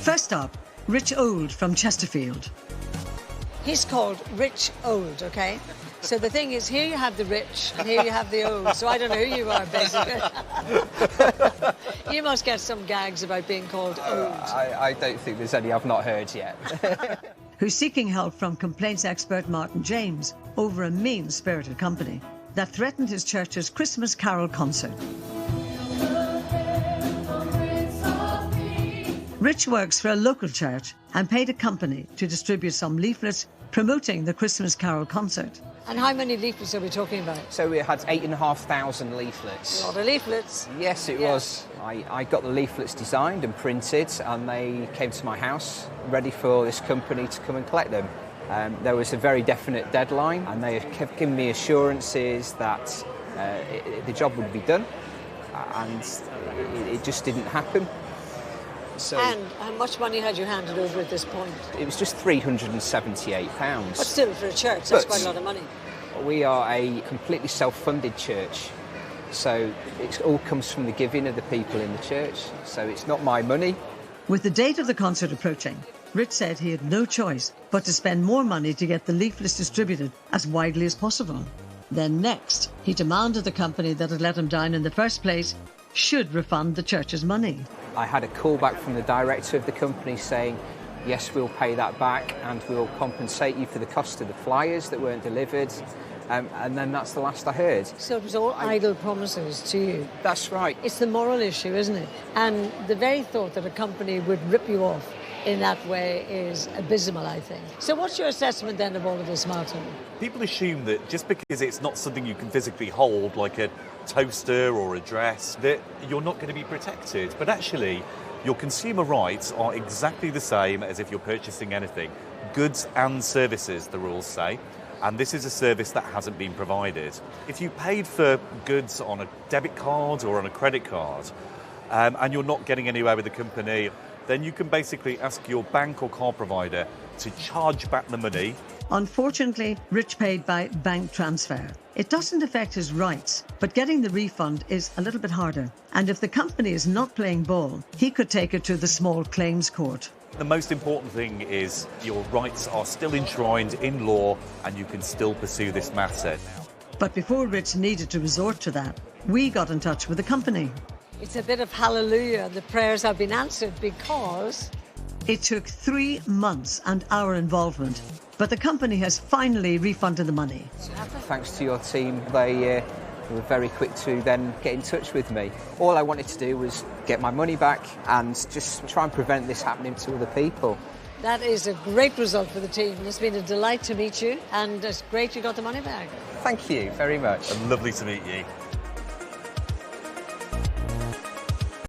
First up, Rich Old from Chesterfield. He's called Rich Old, OK? So the thing is, here you have the rich and here you have the old. So I don't know who you are, basically. You must get some gags about being called old. I don't think there's any I've not heard yet. Who's seeking help from complaints expert Martyn James over a mean-spirited company that threatened his church's Christmas carol concert. Rich works for a local church and paid a company to distribute some leaflets promoting the Christmas carol concert. And how many leaflets are we talking about? So we had 8,500 leaflets. A lot of leaflets. Yes, it was. I got the leaflets designed and printed, and they came to my house ready for this company to come and collect them. There was a very definite deadline, and they kept giving me assurances that the job would be done, and it just didn't happen. So and how much money had you handed over at this point? It was just £378. But still, for a church, that's quite a lot of money. We are a completely self-funded church, so it all comes from the giving of the people in the church, so it's not my money. With the date of the concert approaching, Rich said he had no choice but to spend more money to get the leaflets distributed as widely as possible. Then next, he demanded the company that had let him down in the first place should refund the church's money. I had a call back from the director of the company saying, yes, we'll pay that back and we'll compensate you for the cost of the flyers that weren't delivered. And then that's the last I heard. So it was all idle promises to you? That's right. It's the moral issue, isn't it? And the very thought that a company would rip you off in that way is abysmal, I think. So what's your assessment then of all of this, Martyn? People assume that just because it's not something you can physically hold, like a toaster or a dress, that you're not going to be protected. But actually, your consumer rights are exactly the same as if you're purchasing anything. Goods and services, the rules say. And this is a service that hasn't been provided. If you paid for goods on a debit card or on a credit card, and you're not getting anywhere with the company, then you can basically ask your bank or car provider to charge back the money. Unfortunately, Rich paid by bank transfer. It doesn't affect his rights, but getting the refund is a little bit harder. And if the company is not playing ball, he could take it to the small claims court. The most important thing is your rights are still enshrined in law and you can still pursue this matter. But before Rich needed to resort to that, we got in touch with the company. It's a bit of hallelujah. The prayers have been answered because it took 3 months and our involvement, but the company has finally refunded the money. Thanks to your team, they were very quick to then get in touch with me. All I wanted to do was get my money back and just try and prevent this happening to other people. That is a great result for the team. It's been a delight to meet you, and it's great you got the money back. Thank you very much. And lovely to meet you.